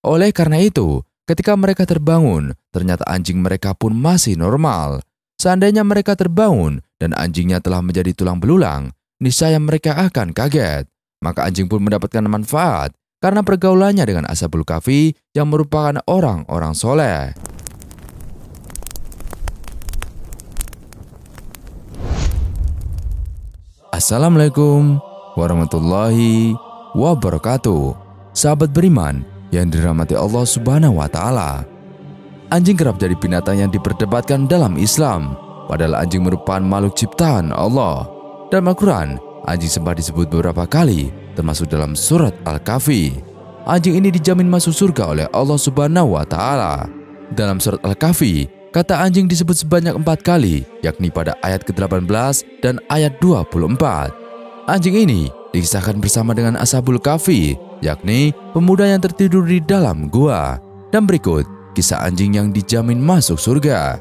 Oleh karena itu, ketika mereka terbangun, ternyata anjing mereka pun masih normal. Seandainya mereka terbangun dan anjingnya telah menjadi tulang belulang, niscaya mereka akan kaget. Maka anjing pun mendapatkan manfaat karena pergaulannya dengan Ashabul Kahfi yang merupakan orang-orang soleh. Assalamualaikum warahmatullahi wabarakatuh. Sahabat beriman yang dirahmati Allah Subhanahu wa Ta'ala. Anjing kerap jadi binatang yang diperdebatkan dalam Islam, padahal anjing merupakan makhluk ciptaan Allah. Dalam Al-Quran, anjing sempat disebut beberapa kali, termasuk dalam surat Al-Kahfi. Anjing ini dijamin masuk surga oleh Allah Subhanahu wa Ta'ala. Dalam surat Al-Kahfi, kata anjing disebut sebanyak 4 kali, yakni pada ayat ke-18 dan ayat 24. Anjing ini dikisahkan bersama dengan Ashabul Kahfi, yakni pemuda yang tertidur di dalam gua. Dan berikut kisah anjing yang dijamin masuk surga.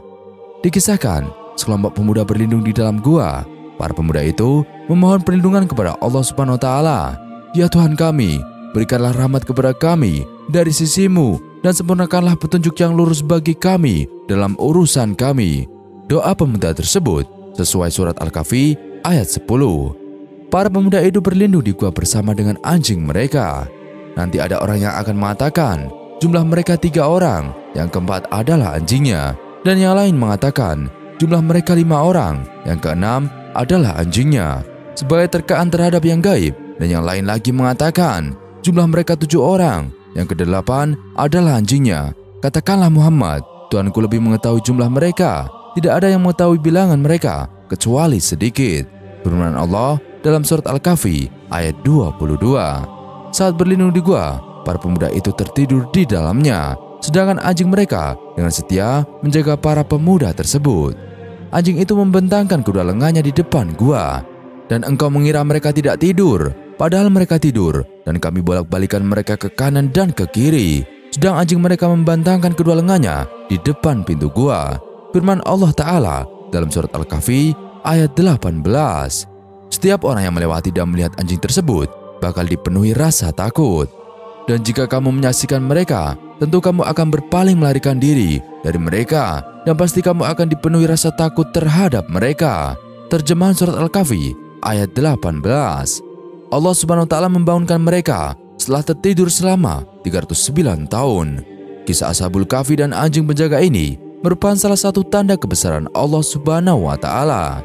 Dikisahkan, sekelompok pemuda berlindung di dalam gua. Para pemuda itu memohon perlindungan kepada Allah Subhanahu wa Ta'ala. Ya Tuhan kami, berikanlah rahmat kepada kami dari sisimu dan sempurnakanlah petunjuk yang lurus bagi kami dalam urusan kami. Doa pemuda tersebut sesuai surat Al-Kahfi ayat 10. Para pemuda itu berlindung di gua bersama dengan anjing mereka. Nanti ada orang yang akan mengatakan jumlah mereka 3 orang, yang keempat adalah anjingnya. Dan yang lain mengatakan jumlah mereka 5 orang, yang keenam adalah anjingnya, sebagai terkaan terhadap yang gaib. Dan yang lain lagi mengatakan jumlah mereka 7 orang, yang kedelapan adalah anjingnya. Katakanlah Muhammad, Tuhanku lebih mengetahui jumlah mereka. Tidak ada yang mengetahui bilangan mereka kecuali sedikit. Firman Allah dalam surat Al-Kahfi ayat 22. Saat berlindung di gua, para pemuda itu tertidur di dalamnya, sedangkan anjing mereka dengan setia menjaga para pemuda tersebut. Anjing itu membentangkan kedua lengannya di depan gua. Dan engkau mengira mereka tidak tidur, padahal mereka tidur, dan kami bolak-balikan mereka ke kanan dan ke kiri. Sedang anjing mereka membentangkan kedua lengannya di depan pintu gua. Firman Allah Ta'ala dalam surat Al-Kahfi ayat 18. Setiap orang yang melewati dan melihat anjing tersebut bakal dipenuhi rasa takut. Dan jika kamu menyaksikan mereka, tentu kamu akan berpaling melarikan diri dari mereka, dan pasti kamu akan dipenuhi rasa takut terhadap mereka. Terjemahan surat Al-Kahfi ayat 18. Allah Subhanahu wa Ta'ala membangunkan mereka setelah tertidur selama 309 tahun. Kisah Ashabul Kahfi dan anjing penjaga ini merupakan salah satu tanda kebesaran Allah Subhanahu wa Ta'ala.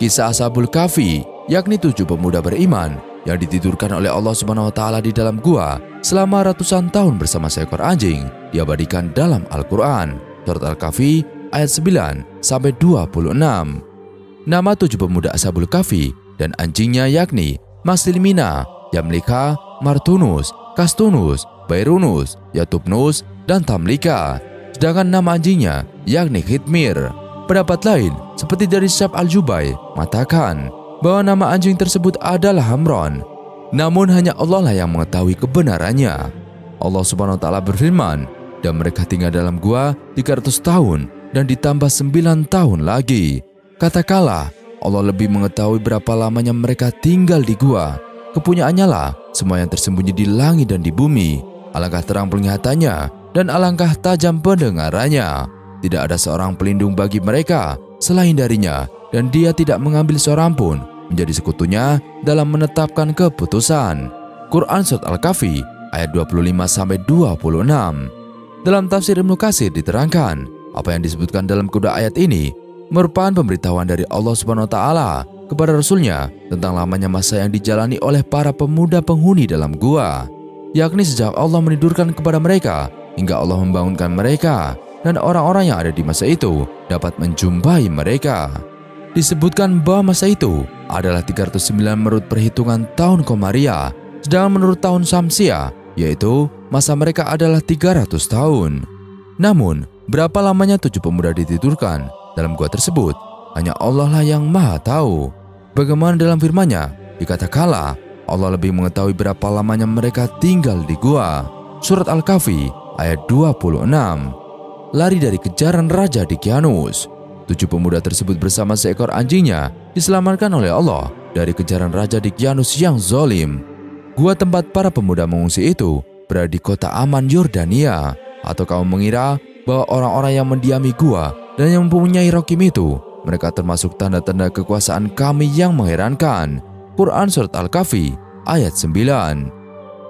Kisah Ashabul Kahfi, yakni 7 pemuda beriman yang ditidurkan oleh Allah Subhanahu wa Ta'ala di dalam gua selama ratusan tahun bersama seekor anjing, diabadikan dalam Al-Quran, surat Al-Kahfi ayat 9 sampai 26. Nama 7 pemuda Ashabul Kahfi dan anjingnya yakni Mastilmina, Yamlika, Martunus, Kastunus, Bairunus, Yatubnus, dan Tamlika. Sedangkan nama anjingnya yakni Khidmir. Pendapat lain seperti dari Syab Al-Jubai mengatakan bahwa nama anjing tersebut adalah Hamron. Namun hanya Allah lah yang mengetahui kebenarannya. Allah Subhanahu wa Ta'ala berfirman, dan mereka tinggal dalam gua 300 tahun dan ditambah 9 tahun lagi. Katakanlah, Allah lebih mengetahui berapa lamanya mereka tinggal di gua. Kepunyaannya lah semua yang tersembunyi di langit dan di bumi. Alangkah terang penglihatannya dan alangkah tajam pendengarannya. Tidak ada seorang pelindung bagi mereka selain darinya, dan dia tidak mengambil seorang pun menjadi sekutunya dalam menetapkan keputusan. Quran Surat Al-Kahfi ayat 25-26. Dalam tafsir Ibnu Katsir diterangkan, apa yang disebutkan dalam kedua ayat ini merupakan pemberitahuan dari Allah Subhanahu wa Ta'ala kepada Rasulnya tentang lamanya masa yang dijalani oleh para pemuda penghuni dalam gua, yakni sejak Allah menidurkan kepada mereka hingga Allah membangunkan mereka, dan orang-orang yang ada di masa itu dapat menjumpai mereka. Disebutkan bahwa masa itu adalah 309 menurut perhitungan tahun Komariah, sedangkan menurut tahun Syamsiah, yaitu masa mereka adalah 300 tahun. Namun, berapa lamanya 7 pemuda ditidurkan dalam gua tersebut, hanya Allah lah yang maha tahu. Bagaimana dalam firman-Nya, dikatakanlah Allah lebih mengetahui berapa lamanya mereka tinggal di gua. Surat Al-Kahfi ayat 26. Lari dari kejaran Raja Dicyanus. 7 pemuda tersebut bersama seekor anjingnya diselamatkan oleh Allah dari kejaran Raja Dicyanus yang zalim. Gua tempat para pemuda mengungsi itu berada di kota aman Yordania? Atau kamu mengira bahwa orang-orang yang mendiami gua dan yang mempunyai Rokim itu, mereka termasuk tanda-tanda kekuasaan kami yang mengherankan? Quran Surat Al-Kahfi ayat 9.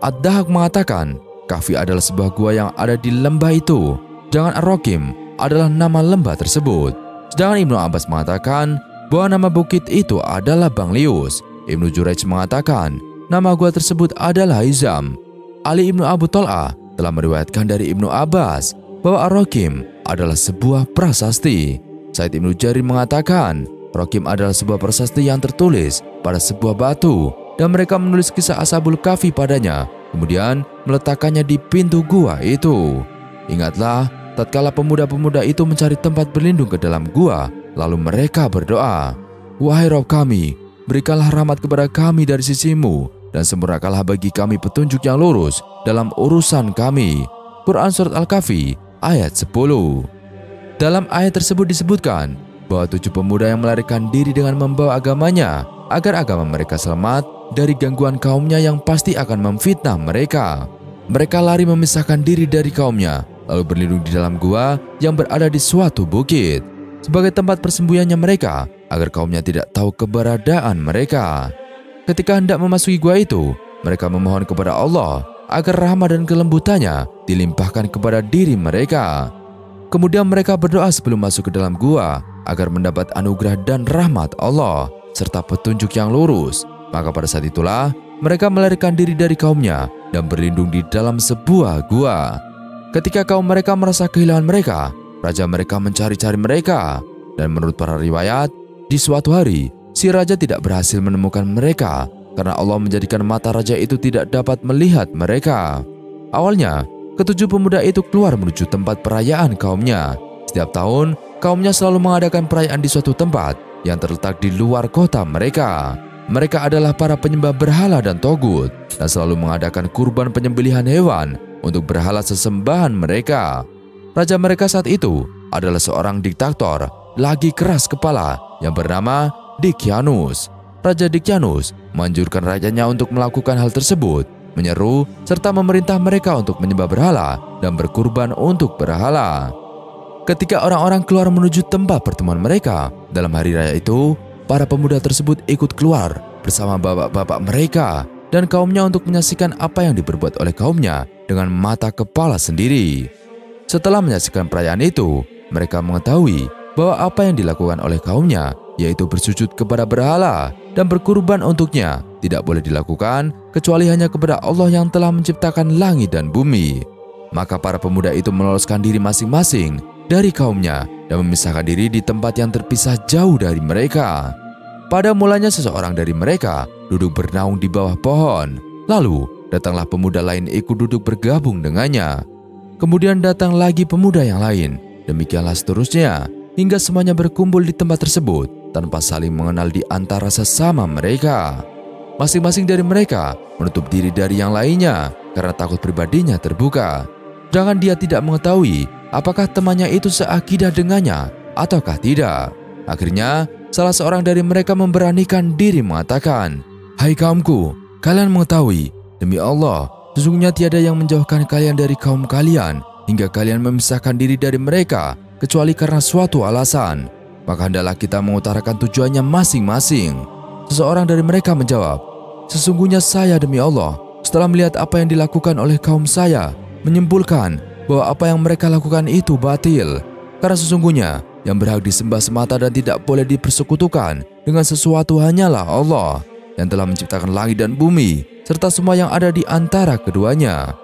Ad-Dahhak mengatakan, Kahfi adalah sebuah gua yang ada di lembah itu. Jangan Ar-Rokim adalah nama lembah tersebut. Sedangkan Ibnu Abbas mengatakan bahwa nama bukit itu adalah Banglius. Ibnu Jurayj mengatakan nama gua tersebut adalah Hizam. Ali Ibnu Abu Thal'ah telah meriwayatkan dari Ibnu Abbas bahwa Ar-Rokim adalah sebuah prasasti. Said Ibnu Jarir mengatakan Rokim adalah sebuah prasasti yang tertulis pada sebuah batu dan mereka menulis kisah Ashabul Kahfi padanya, kemudian meletakkannya di pintu gua itu. Ingatlah, tatkala pemuda-pemuda itu mencari tempat berlindung ke dalam gua, lalu mereka berdoa, Wahai Rabb kami, berikanlah rahmat kepada kami dari sisimu dan sempurnakanlah bagi kami petunjuk yang lurus dalam urusan kami. Quran Surat Al-Kahfi ayat 10. Dalam ayat tersebut disebutkan bahwa 7 pemuda yang melarikan diri dengan membawa agamanya agar agama mereka selamat dari gangguan kaumnya yang pasti akan memfitnah mereka. Mereka lari memisahkan diri dari kaumnya, lalu berlindung di dalam gua yang berada di suatu bukit sebagai tempat persembunyiannya mereka agar kaumnya tidak tahu keberadaan mereka. Ketika hendak memasuki gua itu, mereka memohon kepada Allah agar rahmat dan kelembutannya dilimpahkan kepada diri mereka. Kemudian mereka berdoa sebelum masuk ke dalam gua agar mendapat anugerah dan rahmat Allah serta petunjuk yang lurus. Maka pada saat itulah mereka melarikan diri dari kaumnya dan berlindung di dalam sebuah gua. Ketika kaum mereka merasa kehilangan mereka, raja mereka mencari-cari mereka. Dan menurut para riwayat, di suatu hari si raja tidak berhasil menemukan mereka karena Allah menjadikan mata raja itu tidak dapat melihat mereka. Awalnya, ketujuh pemuda itu keluar menuju tempat perayaan kaumnya. Setiap tahun, kaumnya selalu mengadakan perayaan di suatu tempat yang terletak di luar kota mereka. Mereka adalah para penyembah berhala dan togut dan selalu mengadakan kurban penyembelihan hewan untuk berhala sesembahan mereka. Raja mereka saat itu adalah seorang diktator lagi keras kepala yang bernama Dicyanus. Raja Dicyanus menganjurkan rajanya untuk melakukan hal tersebut, menyeru serta memerintah mereka untuk menyembah berhala dan berkurban untuk berhala. Ketika orang-orang keluar menuju tempat pertemuan mereka dalam hari raya itu, para pemuda tersebut ikut keluar bersama bapak-bapak mereka dan kaumnya untuk menyaksikan apa yang diperbuat oleh kaumnya dengan mata kepala sendiri. Setelah menyaksikan perayaan itu, mereka mengetahui bahwa apa yang dilakukan oleh kaumnya, yaitu bersujud kepada berhala dan berkurban untuknya, tidak boleh dilakukan kecuali hanya kepada Allah yang telah menciptakan langit dan bumi. Maka para pemuda itu meloloskan diri masing-masing dari kaumnya dan memisahkan diri di tempat yang terpisah jauh dari mereka. Pada mulanya seseorang dari mereka duduk bernaung di bawah pohon. Lalu datanglah pemuda lain ikut duduk bergabung dengannya. Kemudian datang lagi pemuda yang lain. Demikianlah seterusnya hingga semuanya berkumpul di tempat tersebut tanpa saling mengenal di antara sesama mereka. Masing-masing dari mereka menutup diri dari yang lainnya karena takut pribadinya terbuka. Sedangkan dia tidak mengetahui apakah temannya itu seakidah dengannya ataukah tidak. Akhirnya salah seorang dari mereka memberanikan diri mengatakan, Hai kaumku, kalian mengetahui, demi Allah, sesungguhnya tiada yang menjauhkan kalian dari kaum kalian hingga kalian memisahkan diri dari mereka kecuali karena suatu alasan. Maka hendaklah kita mengutarakan tujuannya masing-masing. Seseorang dari mereka menjawab, Sesungguhnya saya demi Allah, setelah melihat apa yang dilakukan oleh kaum saya, menyimpulkan bahwa apa yang mereka lakukan itu batil. Karena sesungguhnya yang berhak disembah semata dan tidak boleh dipersekutukan dengan sesuatu hanyalah Allah yang telah menciptakan langit dan bumi serta semua yang ada di antara keduanya.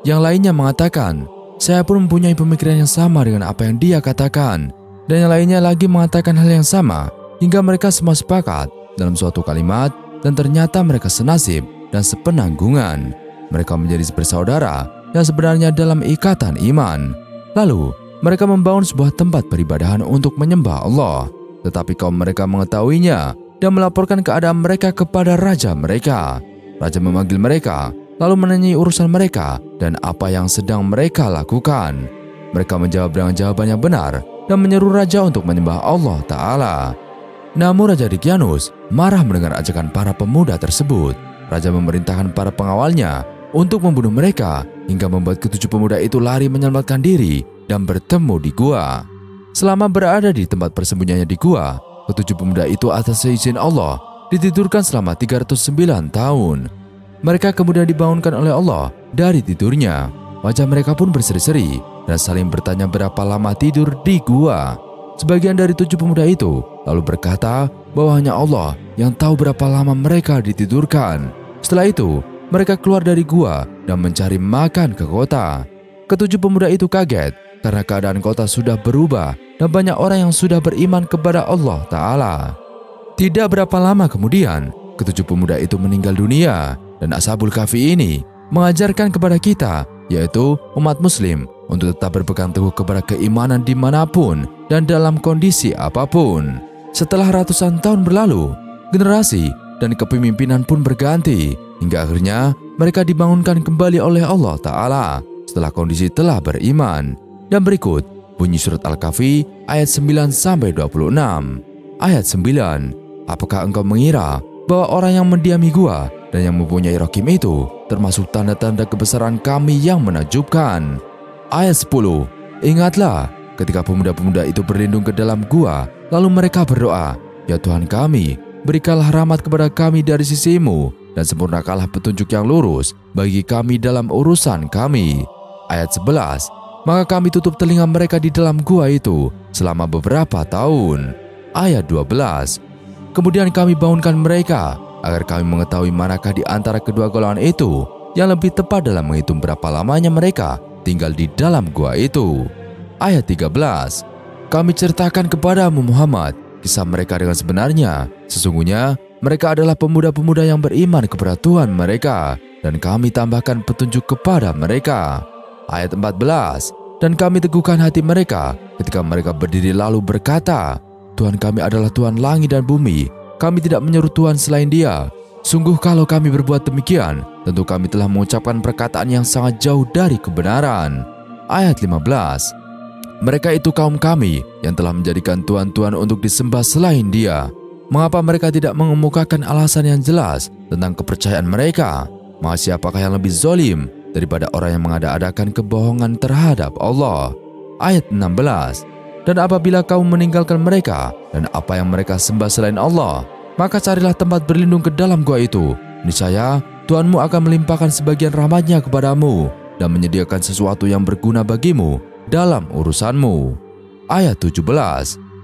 Yang lainnya mengatakan, Saya pun mempunyai pemikiran yang sama dengan apa yang dia katakan. Dan yang lainnya lagi mengatakan hal yang sama hingga mereka semua sepakat dalam suatu kalimat dan ternyata mereka senasib dan sepenanggungan. Mereka menjadi bersaudara yang sebenarnya dalam ikatan iman. Lalu mereka membangun sebuah tempat peribadahan untuk menyembah Allah. Tetapi kaum mereka mengetahuinya dan melaporkan keadaan mereka kepada raja mereka. Raja memanggil mereka lalu menanyai urusan mereka dan apa yang sedang mereka lakukan. Mereka menjawab dengan jawaban yang benar dan menyeru raja untuk menyembah Allah Ta'ala. Namun Raja Dicyanus marah mendengar ajakan para pemuda tersebut. Raja memerintahkan para pengawalnya untuk membunuh mereka hingga membuat ketujuh pemuda itu lari menyelamatkan diri dan bertemu di gua. Selama berada di tempat persembunyiannya di gua, ketujuh pemuda itu atas seizin Allah ditidurkan selama 309 tahun. Mereka kemudian dibangunkan oleh Allah dari tidurnya. Wajah mereka pun berseri-seri dan saling bertanya berapa lama tidur di gua. Sebagian dari tujuh pemuda itu lalu berkata bahwa hanya Allah yang tahu berapa lama mereka ditidurkan. Setelah itu, mereka keluar dari gua dan mencari makan ke kota. Ketujuh pemuda itu kaget karena keadaan kota sudah berubah dan banyak orang yang sudah beriman kepada Allah Ta'ala. Tidak berapa lama kemudian, ketujuh pemuda itu meninggal dunia dan Ashabul Kahfi ini mengajarkan kepada kita, yaitu umat muslim, untuk tetap berpegang teguh kepada keimanan dimanapun dan dalam kondisi apapun. Setelah ratusan tahun berlalu, generasi dan kepemimpinan pun berganti, hingga akhirnya mereka dibangunkan kembali oleh Allah Ta'ala setelah kondisi telah beriman. Dan berikut bunyi surat Al-Kahfi ayat 9-26. Ayat 9. Apakah engkau mengira bahwa orang yang mendiami gua dan yang mempunyai rokim itu termasuk tanda-tanda kebesaran kami yang menakjubkan? Ayat 10. Ingatlah ketika pemuda-pemuda itu berlindung ke dalam gua, lalu mereka berdoa, ya Tuhan kami, berikanlah rahmat kepada kami dari sisimu dan sempurnakanlah petunjuk yang lurus bagi kami dalam urusan kami. Ayat 11. Maka kami tutup telinga mereka di dalam gua itu selama beberapa tahun. Ayat 12. Kemudian kami bangunkan mereka agar kami mengetahui manakah di antara kedua golongan itu yang lebih tepat dalam menghitung berapa lamanya mereka tinggal di dalam gua itu. Ayat 13. Kami ceritakan kepadamu Muhammad kisah mereka dengan sebenarnya. Sesungguhnya mereka adalah pemuda-pemuda yang beriman kepada Tuhan mereka, dan kami tambahkan petunjuk kepada mereka. Ayat 14. Dan kami teguhkan hati mereka ketika mereka berdiri lalu berkata, Tuhan kami adalah Tuhan langit dan bumi, kami tidak menyeru Tuhan selain Dia. Sungguh kalau kami berbuat demikian, tentu kami telah mengucapkan perkataan yang sangat jauh dari kebenaran. Ayat 15. Mereka itu kaum kami yang telah menjadikan tuhan-tuhan untuk disembah selain Dia. Mengapa mereka tidak mengemukakan alasan yang jelas tentang kepercayaan mereka? Maka siapakah yang lebih zalim daripada orang yang mengada-adakan kebohongan terhadap Allah? Ayat 16. Dan apabila kamu meninggalkan mereka dan apa yang mereka sembah selain Allah, maka carilah tempat berlindung ke dalam gua itu. Niscaya Tuhanmu akan melimpahkan sebagian rahmat-Nya kepadamu dan menyediakan sesuatu yang berguna bagimu dalam urusanmu. Ayat 17.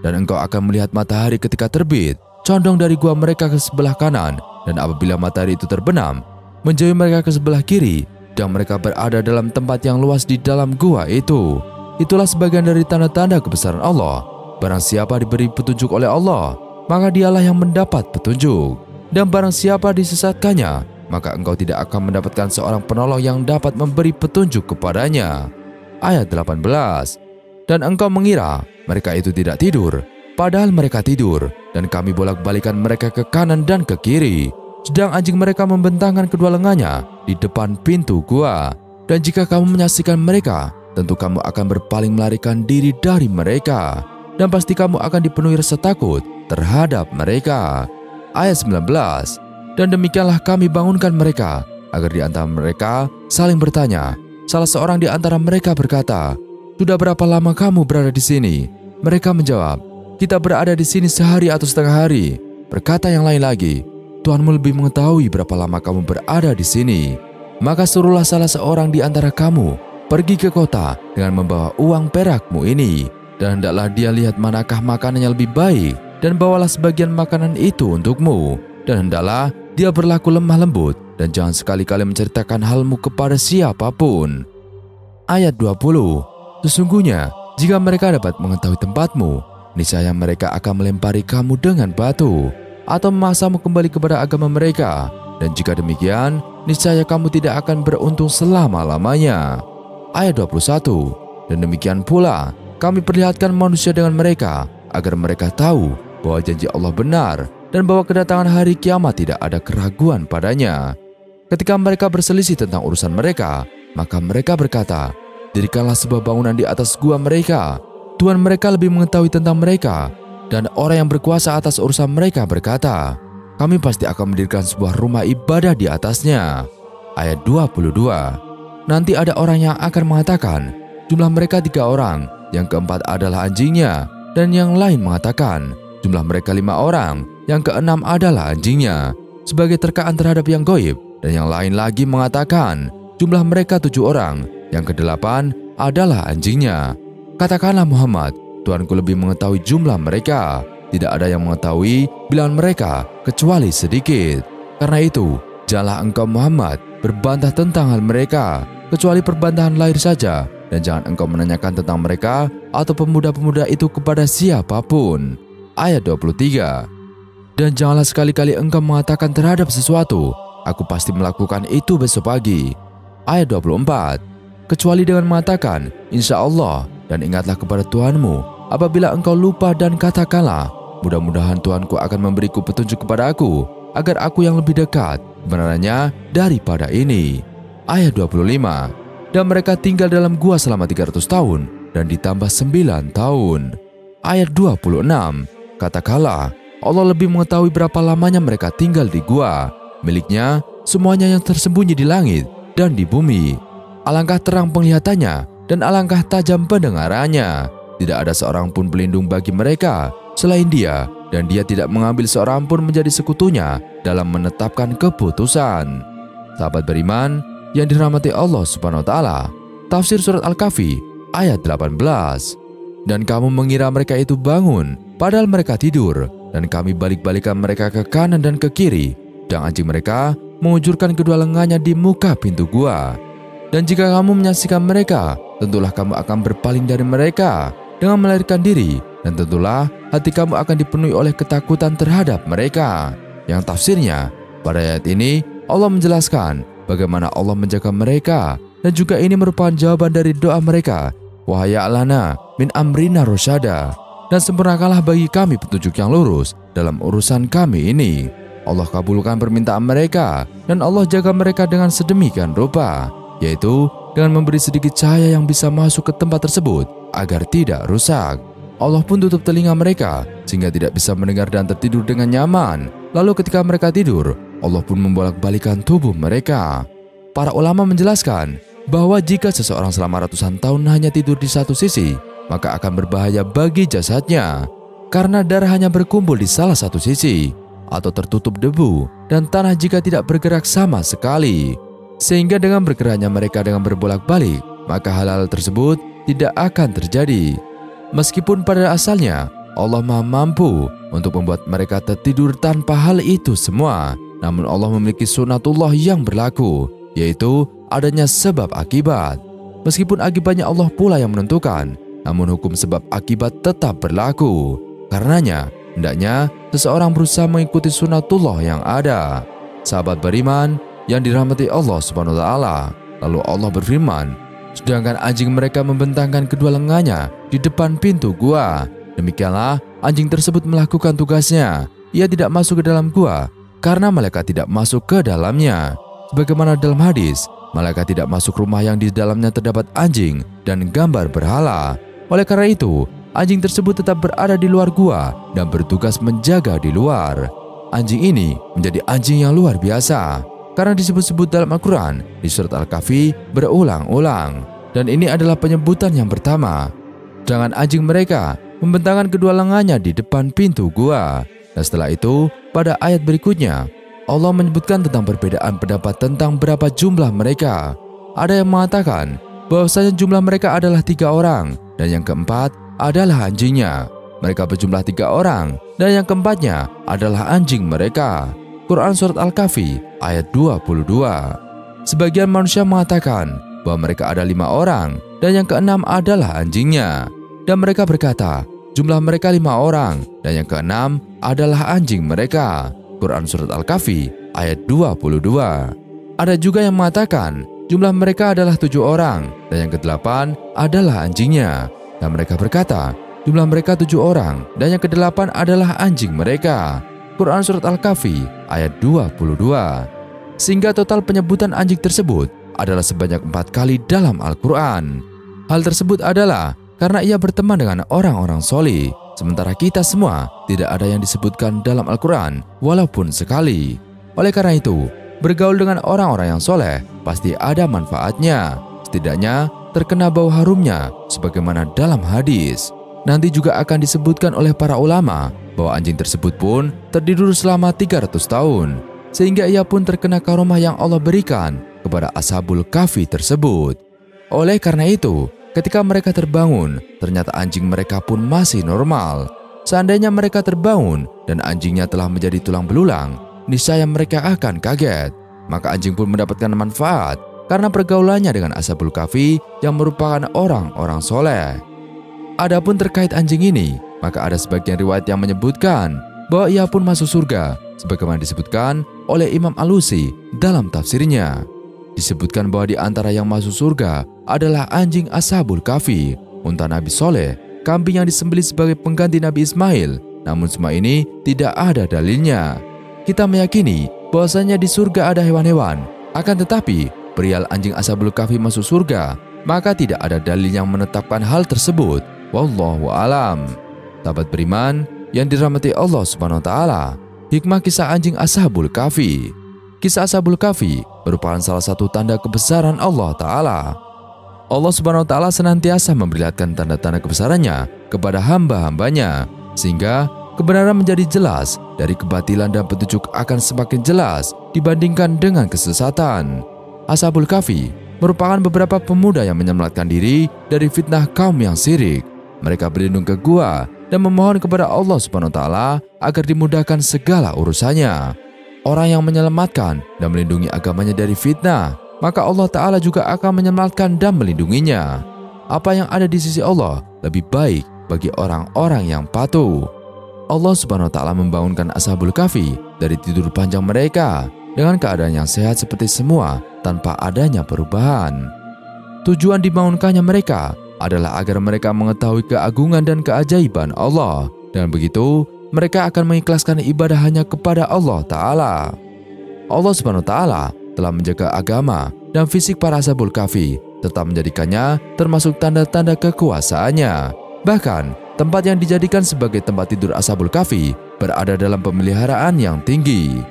Dan engkau akan melihat matahari ketika terbit, condong dari gua mereka ke sebelah kanan, dan apabila matahari itu terbenam, menjauhi mereka ke sebelah kiri, dan mereka berada dalam tempat yang luas di dalam gua itu. Itulah sebagian dari tanda-tanda kebesaran Allah. Barang siapa diberi petunjuk oleh Allah, maka dialah yang mendapat petunjuk. Dan barang siapa disesatkannya, maka engkau tidak akan mendapatkan seorang penolong yang dapat memberi petunjuk kepadanya. Ayat 18. Dan engkau mengira mereka itu tidak tidur, padahal mereka tidur, dan kami bolak-balikan mereka ke kanan dan ke kiri. Sedang anjing mereka membentangkan kedua lengannya di depan pintu gua. Dan jika kamu menyaksikan mereka, tentu kamu akan berpaling melarikan diri dari mereka, dan pasti kamu akan dipenuhi rasa takut terhadap mereka. Ayat 19. Dan demikianlah kami bangunkan mereka agar di antara mereka saling bertanya. Salah seorang di antara mereka berkata, sudah berapa lama kamu berada di sini? Mereka menjawab, kita berada di sini sehari atau setengah hari. Berkata yang lain lagi, Tuhanmu lebih mengetahui berapa lama kamu berada di sini. Maka suruhlah salah seorang di antara kamu pergi ke kota dengan membawa uang perakmu ini, dan hendaklah dia lihat manakah makanan yang lebih baik, dan bawalah sebagian makanan itu untukmu. Dan hendaklah dia berlaku lemah lembut, dan jangan sekali-kali menceritakan halmu kepada siapapun. Ayat 20. Sesungguhnya jika mereka dapat mengetahui tempatmu, niscaya mereka akan melempari kamu dengan batu atau memaksamu kembali kepada agama mereka. Dan jika demikian, niscaya kamu tidak akan beruntung selama-lamanya. Ayat 21. Dan demikian pula kami perlihatkan manusia dengan mereka, agar mereka tahu bahwa janji Allah benar, dan bahwa kedatangan hari kiamat tidak ada keraguan padanya. Ketika mereka berselisih tentang urusan mereka, maka mereka berkata, dirikanlah sebuah bangunan di atas gua mereka. Tuhan mereka lebih mengetahui tentang mereka. Dan orang yang berkuasa atas urusan mereka berkata, kami pasti akan mendirikan sebuah rumah ibadah di atasnya. ayat 22. Nanti ada orang yang akan mengatakan, jumlah mereka 3 orang, yang keempat adalah anjingnya, dan yang lain mengatakan, jumlah mereka 5 orang, yang keenam adalah anjingnya, sebagai terkaan terhadap yang gaib, dan yang lain lagi mengatakan, jumlah mereka 7 orang, yang kedelapan adalah anjingnya. Katakanlah Muhammad, Tuanku lebih mengetahui jumlah mereka, tidak ada yang mengetahui bilangan mereka kecuali sedikit. Karena itu, janganlah engkau Muhammad berbantah tentang hal mereka, kecuali perbantahan lahir saja, dan jangan engkau menanyakan tentang mereka atau pemuda-pemuda itu kepada siapapun. Ayat 23. Dan janganlah sekali-kali engkau mengatakan terhadap sesuatu, aku pasti melakukan itu besok pagi. Ayat 24. Kecuali dengan mengatakan, insya Allah, dan ingatlah kepada Tuhanmu apabila engkau lupa, dan katakanlah, mudah-mudahan Tuhanku akan memberiku petunjuk kepada aku, agar aku yang lebih dekat kebenarannya daripada ini. Ayat 25. Dan mereka tinggal dalam gua selama 300 tahun dan ditambah 9 tahun. Ayat 26. Katakanlah, Allah lebih mengetahui berapa lamanya mereka tinggal di gua, miliknya semuanya yang tersembunyi di langit dan di bumi. Alangkah terang penglihatannya dan alangkah tajam pendengarannya. Tidak ada seorang pun pelindung bagi mereka selain Dia, dan Dia tidak mengambil seorang pun menjadi sekutunya dalam menetapkan keputusan. Sahabat beriman yang dirahmati Allah Subhanahu wa taala, tafsir surat Al-Kahfi ayat 18. Dan kamu mengira mereka itu bangun padahal mereka tidur, dan kami balik-balikan mereka ke kanan dan ke kiri, dan anjing mereka mengujurkan kedua lengannya di muka pintu gua. Dan jika kamu menyaksikan mereka, tentulah kamu akan berpaling dari mereka dengan melarikan diri, dan tentulah hati kamu akan dipenuhi oleh ketakutan terhadap mereka. Yang tafsirnya, pada ayat ini Allah menjelaskan bagaimana Allah menjaga mereka, dan juga ini merupakan jawaban dari doa mereka, wahai Alana min amrina rosyada, dan sempurnakanlah bagi kami petunjuk yang lurus dalam urusan kami ini. Allah kabulkan permintaan mereka, dan Allah jaga mereka dengan sedemikian rupa, yaitu dengan memberi sedikit cahaya yang bisa masuk ke tempat tersebut agar tidak rusak. Allah pun tutup telinga mereka sehingga tidak bisa mendengar dan tertidur dengan nyaman. Lalu ketika mereka tidur, Allah pun membolak-balikan tubuh mereka. Para ulama menjelaskan bahwa jika seseorang selama ratusan tahun hanya tidur di satu sisi, maka akan berbahaya bagi jasadnya, karena darah hanya berkumpul di salah satu sisi, atau tertutup debu dan tanah jika tidak bergerak sama sekali. Sehingga dengan bergeraknya mereka dengan berbolak-balik, maka hal-hal tersebut tidak akan terjadi. Meskipun pada asalnya Allah Maha mampu untuk membuat mereka tertidur tanpa hal itu semua, namun Allah memiliki sunatullah yang berlaku, yaitu adanya sebab akibat. Meskipun akibatnya Allah pula yang menentukan, namun hukum sebab akibat tetap berlaku. Karenanya, hendaknya seseorang berusaha mengikuti sunatullah yang ada. Sahabat beriman yang dirahmati Allah Subhanahu wa taala, lalu Allah berfirman, sedangkan anjing mereka membentangkan kedua lengannya di depan pintu gua. Demikianlah anjing tersebut melakukan tugasnya. Ia tidak masuk ke dalam gua karena malaikat tidak masuk ke dalamnya. Sebagaimana dalam hadis, malaikat tidak masuk rumah yang di dalamnya terdapat anjing dan gambar berhala. Oleh karena itu, anjing tersebut tetap berada di luar gua dan bertugas menjaga di luar. Anjing ini menjadi anjing yang luar biasa karena disebut-sebut dalam Al-Quran di surat Al-Kahfi berulang-ulang. Dan ini adalah penyebutan yang pertama. Jangan anjing mereka membentangkan kedua lengannya di depan pintu gua. Dan setelah itu, pada ayat berikutnya, Allah menyebutkan tentang perbedaan pendapat tentang berapa jumlah mereka. Ada yang mengatakan bahwasanya jumlah mereka adalah 3 orang, dan yang keempat adalah anjingnya. Mereka berjumlah 3 orang, dan yang keempatnya adalah anjing mereka. Quran Surat Al-Kahfi ayat 22. Sebagian manusia mengatakan bahwa mereka ada 5 orang, dan yang keenam adalah anjingnya. Dan mereka berkata, jumlah mereka 5 orang, dan yang keenam adalah anjing mereka. Quran Surat Al-Kahfi ayat 22. Ada juga yang mengatakan jumlah mereka adalah 7 orang, dan yang ke-8 adalah anjingnya. Dan mereka berkata, jumlah mereka 7 orang, dan yang ke-8 adalah anjing mereka. Quran Surat Al-Kahfi ayat 22. Sehingga total penyebutan anjing tersebut adalah sebanyak 4 kali dalam Al-Quran. Hal tersebut adalah karena ia berteman dengan orang-orang solih, sementara kita semua tidak ada yang disebutkan dalam Al-Quran walaupun sekali. Oleh karena itu, Bergaul dengan orang-orang yang soleh pasti ada manfaatnya. Setidaknya terkena bau harumnya sebagaimana dalam hadis. Nanti juga akan disebutkan oleh para ulama bahwa anjing tersebut pun tertidur selama 300 tahun. Sehingga ia pun terkena karomah yang Allah berikan kepada Ashabul Kahfi tersebut. Oleh karena itu, ketika mereka terbangun, ternyata anjing mereka pun masih normal. Seandainya mereka terbangun dan anjingnya telah menjadi tulang belulang, niscaya mereka akan kaget. Maka anjing pun mendapatkan manfaat karena pergaulannya dengan Ashabul Kahfi yang merupakan orang-orang soleh. Adapun terkait anjing ini, maka ada sebagian riwayat yang menyebutkan bahwa ia pun masuk surga, sebagaimana disebutkan oleh Imam Alusi dalam tafsirnya. Disebutkan bahwa di antara yang masuk surga adalah anjing Ashabul Kahfi, unta Nabi Soleh, kambing yang disembelih sebagai pengganti Nabi Ismail. Namun semua ini tidak ada dalilnya. Kita meyakini bahwasanya di surga ada hewan-hewan. Akan tetapi, perihal anjing Ashabul Kahfi masuk surga, maka tidak ada dalil yang menetapkan hal tersebut. Wallahu alam. Sahabat beriman yang dirahmati Allah Subhanahu wa taala, hikmah kisah anjing Ashabul Kahfi. Kisah Ashabul Kahfi merupakan salah satu tanda kebesaran Allah Ta'ala. Allah Subhanahu wa taala senantiasa memperlihatkan tanda-tanda kebesarannya kepada hamba-hambanya, sehingga kebenaran menjadi jelas dari kebatilan dan petunjuk akan semakin jelas dibandingkan dengan kesesatan. Ashabul Kahfi merupakan beberapa pemuda yang menyelamatkan diri dari fitnah kaum yang syirik. Mereka berlindung ke gua dan memohon kepada Allah Subhanahu wa taala agar dimudahkan segala urusannya. Orang yang menyelamatkan dan melindungi agamanya dari fitnah, maka Allah Ta'ala juga akan menyelamatkan dan melindunginya. Apa yang ada di sisi Allah lebih baik bagi orang-orang yang patuh. Allah Subhanahu wa taala membangunkan Ashabul Kahfi dari tidur panjang mereka dengan keadaan yang sehat seperti semua tanpa adanya perubahan. Tujuan dibangunkannya mereka adalah agar mereka mengetahui keagungan dan keajaiban Allah, dan begitu mereka akan mengikhlaskan ibadah hanya kepada Allah Ta'ala. Allah Subhanahu wa taala telah menjaga agama dan fisik para Ashabul Kahfi, serta menjadikannya termasuk tanda-tanda kekuasaannya. Bahkan, tempat yang dijadikan sebagai tempat tidur Ashabul Kahfi berada dalam pemeliharaan yang tinggi.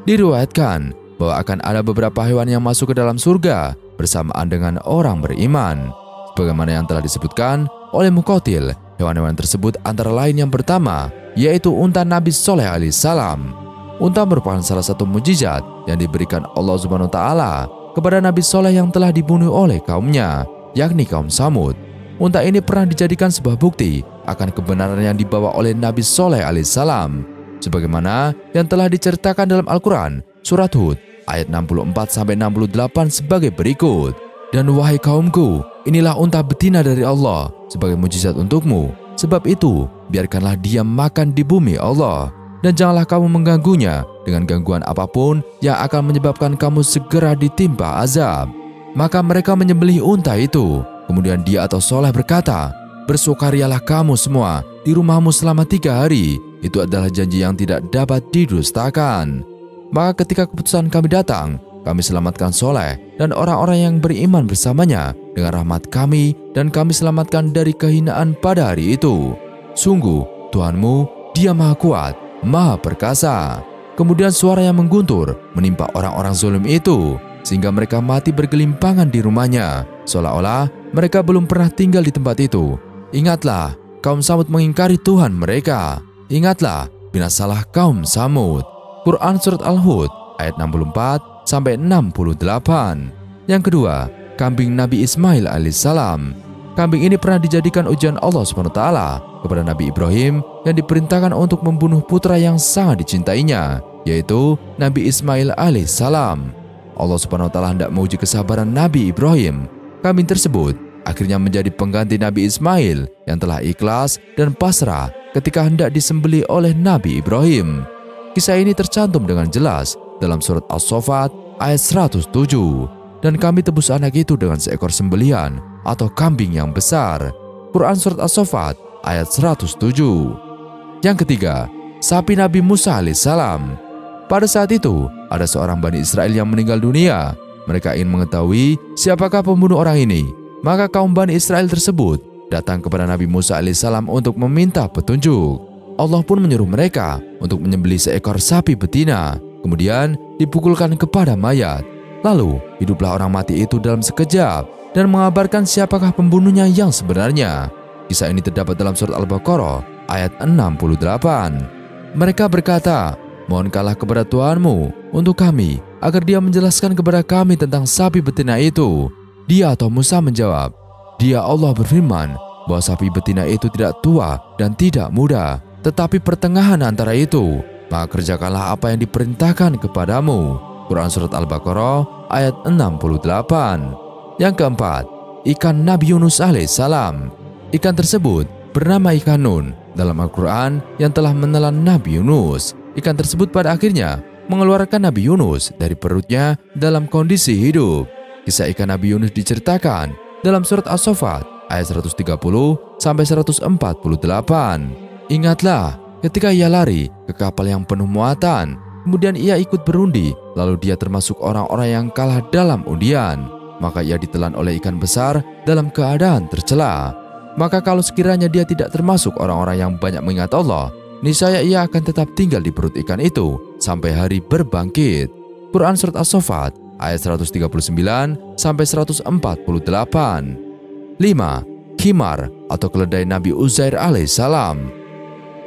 Diriwayatkan bahwa akan ada beberapa hewan yang masuk ke dalam surga bersamaan dengan orang beriman. Sebagaimana yang telah disebutkan oleh Muqatil, hewan-hewan tersebut antara lain yang pertama, yaitu unta Nabi Soleh alaihissalam. Unta merupakan salah satu mujizat yang diberikan Allah Subhanahu wa taala kepada Nabi Soleh yang telah dibunuh oleh kaumnya, yakni kaum Samud. Unta ini pernah dijadikan sebuah bukti akan kebenaran yang dibawa oleh Nabi Soleh alaihissalam, sebagaimana yang telah diceritakan dalam Al-Quran, surat Hud, ayat 64-68 sebagai berikut. Dan wahai kaumku, inilah unta betina dari Allah sebagai mujizat untukmu. Sebab itu, biarkanlah dia makan di bumi Allah, dan janganlah kamu mengganggunya dengan gangguan apapun yang akan menyebabkan kamu segera ditimpa azab. Maka mereka menyembelih unta itu. Kemudian dia atau Soleh berkata, bersukarialah kamu semua di rumahmu selama 3 hari. Itu adalah janji yang tidak dapat didustakan. Maka ketika keputusan kami datang, kami selamatkan Soleh dan orang-orang yang beriman bersamanya dengan rahmat kami, dan kami selamatkan dari kehinaan pada hari itu. Sungguh, Tuhanmu, Dia Maha Kuat, Maha Perkasa. Kemudian suara yang mengguntur menimpa orang-orang zalim itu, sehingga mereka mati bergelimpangan di rumahnya, seolah-olah mereka belum pernah tinggal di tempat itu. Ingatlah, kaum Samud mengingkari Tuhan mereka. Ingatlah, binasalah kaum Samud. Quran Surat Al-Hud, ayat 64-68. Yang kedua, kambing Nabi Ismail alaihissalam. Kambing ini pernah dijadikan ujian Allah SWT kepada Nabi Ibrahim yang diperintahkan untuk membunuh putra yang sangat dicintainya, yaitu Nabi Ismail alaihissalam. Allah SWT hendak menguji kesabaran Nabi Ibrahim. Kambing tersebut akhirnya menjadi pengganti Nabi Ismail yang telah ikhlas dan pasrah ketika hendak disembelih oleh Nabi Ibrahim. Kisah ini tercantum dengan jelas dalam surat As-Saffat ayat 107. Dan kami tebus anak itu dengan seekor sembelihan atau kambing yang besar. Quran Surat As-Saffat ayat 107. Yang ketiga, sapi Nabi Musa alaihissalam. Pada saat itu, ada seorang Bani Israel yang meninggal dunia. Mereka ingin mengetahui siapakah pembunuh orang ini. Maka kaum Bani Israel tersebut datang kepada Nabi Musa alaihissalam untuk meminta petunjuk. Allah pun menyuruh mereka untuk menyembelih seekor sapi betina, kemudian dipukulkan kepada mayat. Lalu hiduplah orang mati itu dalam sekejap dan mengabarkan siapakah pembunuhnya yang sebenarnya. Kisah ini terdapat dalam surat Al-Baqarah ayat 68. Mereka berkata, "Mohonkanlah kepada Tuhanmu untuk kami agar Dia menjelaskan kepada kami tentang sapi betina itu." Dia atau Musa menjawab, "Dia Allah berfirman bahwa sapi betina itu tidak tua dan tidak muda, tetapi pertengahan antara itu. Maka kerjakanlah apa yang diperintahkan kepadamu." Quran Surat Al-Baqarah ayat 68. Yang keempat, ikan Nabi Yunus alaihissalam. Ikan tersebut bernama ikan Nun dalam Al-Quran yang telah menelan Nabi Yunus. Ikan tersebut pada akhirnya mengeluarkan Nabi Yunus dari perutnya dalam kondisi hidup. Kisah ikan Nabi Yunus diceritakan dalam surat As-Saffat ayat 130-148. Ingatlah ketika ia lari ke kapal yang penuh muatan, kemudian ia ikut berundi, lalu dia termasuk orang-orang yang kalah dalam undian. Maka ia ditelan oleh ikan besar dalam keadaan tercela. Maka kalau sekiranya dia tidak termasuk orang-orang yang banyak mengingat Allah, niscaya ia akan tetap tinggal di perut ikan itu sampai hari berbangkit. Quran Surat As-Saffat ayat 139-148. 5. Khimar atau keledai Nabi Uzair alaihissalam.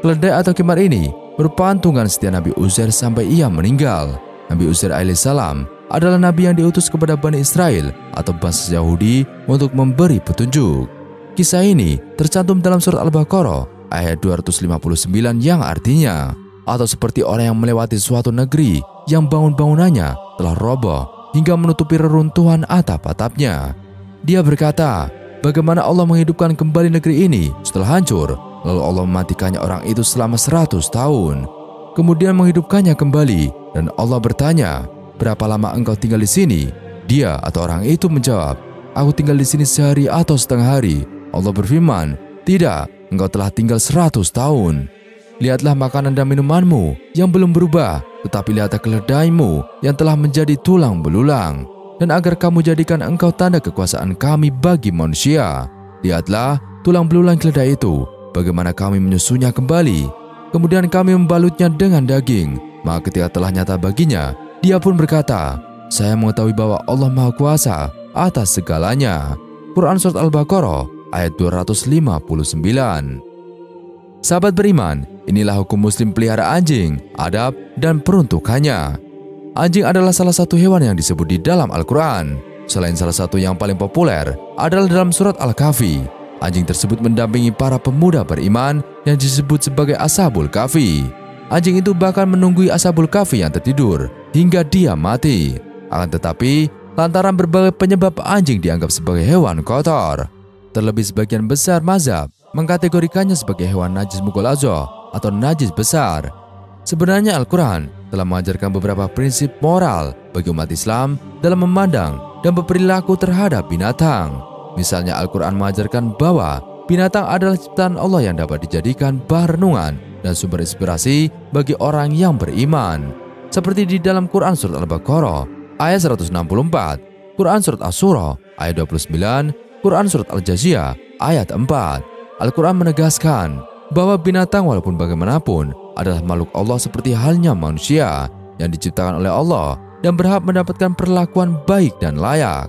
Keledai atau khimar ini merupakan tunggangan setia Nabi Uzair sampai ia meninggal. Nabi Uzair alaihissalam adalah nabi yang diutus kepada Bani Israel atau bangsa Yahudi untuk memberi petunjuk. Kisah ini tercantum dalam surat Al-Baqarah ayat 259 yang artinya, atau seperti orang yang melewati suatu negeri yang bangun-bangunannya telah roboh hingga menutupi reruntuhan atap-atapnya. Dia berkata, bagaimana Allah menghidupkan kembali negeri ini setelah hancur, lalu Allah mematikannya orang itu selama 100 tahun. Kemudian menghidupkannya kembali, dan Allah bertanya, berapa lama engkau tinggal di sini? Dia atau orang itu menjawab, aku tinggal di sini sehari atau setengah hari. Allah berfirman, tidak, engkau telah tinggal 100 tahun. Lihatlah makanan dan minumanmu yang belum berubah, tetapi lihatlah keledaimu yang telah menjadi tulang belulang. Dan agar kamu jadikan engkau tanda kekuasaan kami bagi manusia. Lihatlah tulang belulang keledai itu, bagaimana kami menyusunya kembali. Kemudian kami membalutnya dengan daging. Maka ketika telah nyata baginya, dia pun berkata, saya mengetahui bahwa Allah Maha Kuasa atas segalanya. Quran Surat Al-Baqarah ayat 259. Sahabat beriman, inilah hukum muslim pelihara anjing, adab, dan peruntukannya. Anjing adalah salah satu hewan yang disebut di dalam Al-Quran. Selain salah satu yang paling populer adalah dalam surat Al-Kahfi. Anjing tersebut mendampingi para pemuda beriman yang disebut sebagai Ashabul Kahfi. Anjing itu bahkan menunggui Ashabul Kahfi yang tertidur hingga dia mati. Akan tetapi, lantaran berbagai penyebab anjing dianggap sebagai hewan kotor. Terlebih sebagian besar mazhab mengkategorikannya sebagai hewan najis mughaladzah atau najis besar. Sebenarnya Al-Quran telah mengajarkan beberapa prinsip moral bagi umat Islam dalam memandang dan berperilaku terhadap binatang. Misalnya Al-Quran mengajarkan bahwa binatang adalah ciptaan Allah yang dapat dijadikan bahan renungan dan sumber inspirasi bagi orang yang beriman. Seperti di dalam Quran Surat Al-Baqarah ayat 164, Quran Surat As-Surah ayat 29, Quran Surat Al-Jaziyah ayat 4. Al-Quran menegaskan bahwa binatang walaupun bagaimanapun adalah makhluk Allah seperti halnya manusia yang diciptakan oleh Allah dan berhak mendapatkan perlakuan baik dan layak.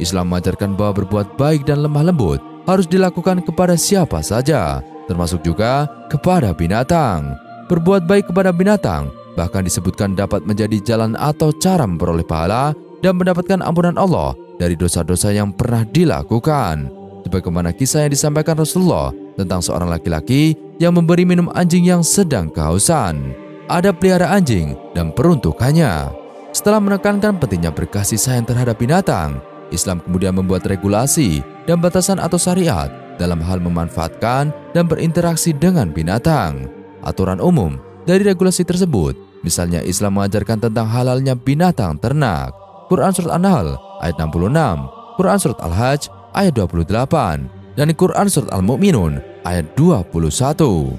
Islam mengajarkan bahwa berbuat baik dan lemah lembut harus dilakukan kepada siapa saja, termasuk juga kepada binatang. Berbuat baik kepada binatang bahkan disebutkan dapat menjadi jalan atau cara memperoleh pahala dan mendapatkan ampunan Allah dari dosa-dosa yang pernah dilakukan. Sebagaimana kisah yang disampaikan Rasulullah tentang seorang laki-laki yang memberi minum anjing yang sedang kehausan. Ada pelihara anjing dan peruntukannya. Setelah menekankan pentingnya berkasih sayang terhadap binatang, Islam kemudian membuat regulasi dan batasan atau syariat dalam hal memanfaatkan dan berinteraksi dengan binatang. Aturan umum dari regulasi tersebut, misalnya Islam mengajarkan tentang halalnya binatang ternak. Quran Surat An-Nahl ayat 66, Quran Surat Al-Hajj ayat 28, dan Quran Surat Al-Mu'minun ayat 21.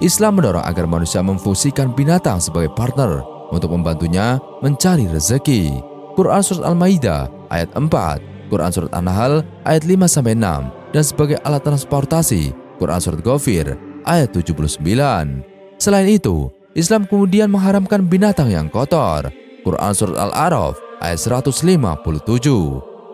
Islam mendorong agar manusia memfungsikan binatang sebagai partner untuk membantunya mencari rezeki. Quran Surat Al-Maidah ayat 4, Quran Surat An-Nahl ayat 5-6, dan sebagai alat transportasi. Quran Surat Ghafir ayat 79. Selain itu, Islam kemudian mengharamkan binatang yang kotor. Quran Surat Al-A'raf ayat 157.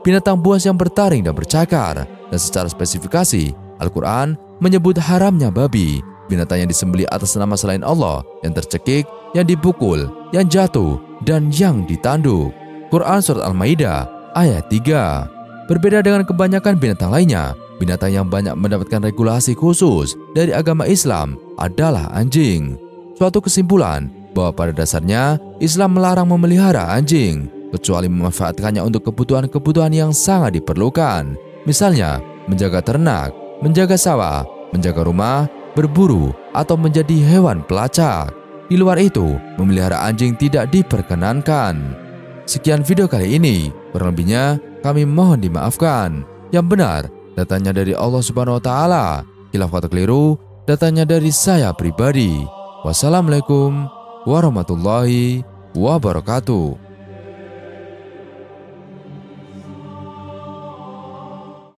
Binatang buas yang bertaring dan bercakar. Dan secara spesifikasi, Al-Quran menyebut haramnya babi, binatang yang disembelih atas nama selain Allah, yang tercekik, yang dipukul, yang jatuh, dan yang ditanduk. Quran Surat Al-Maidah ayat 3. Berbeda dengan kebanyakan binatang lainnya, binatang yang banyak mendapatkan regulasi khusus dari agama Islam adalah anjing. Suatu kesimpulan bahwa pada dasarnya Islam melarang memelihara anjing, kecuali memanfaatkannya untuk kebutuhan-kebutuhan yang sangat diperlukan. Misalnya, menjaga ternak, menjaga sawah, menjaga rumah, berburu, atau menjadi hewan pelacak. Di luar itu, memelihara anjing tidak diperkenankan. Sekian video kali ini, kurang lebihnya kami mohon dimaafkan. Yang benar, datanya dari Allah Subhanahu wa Ta'ala. Khilaf kata keliru, datanya dari saya pribadi. Wassalamualaikum warahmatullahi wabarakatuh.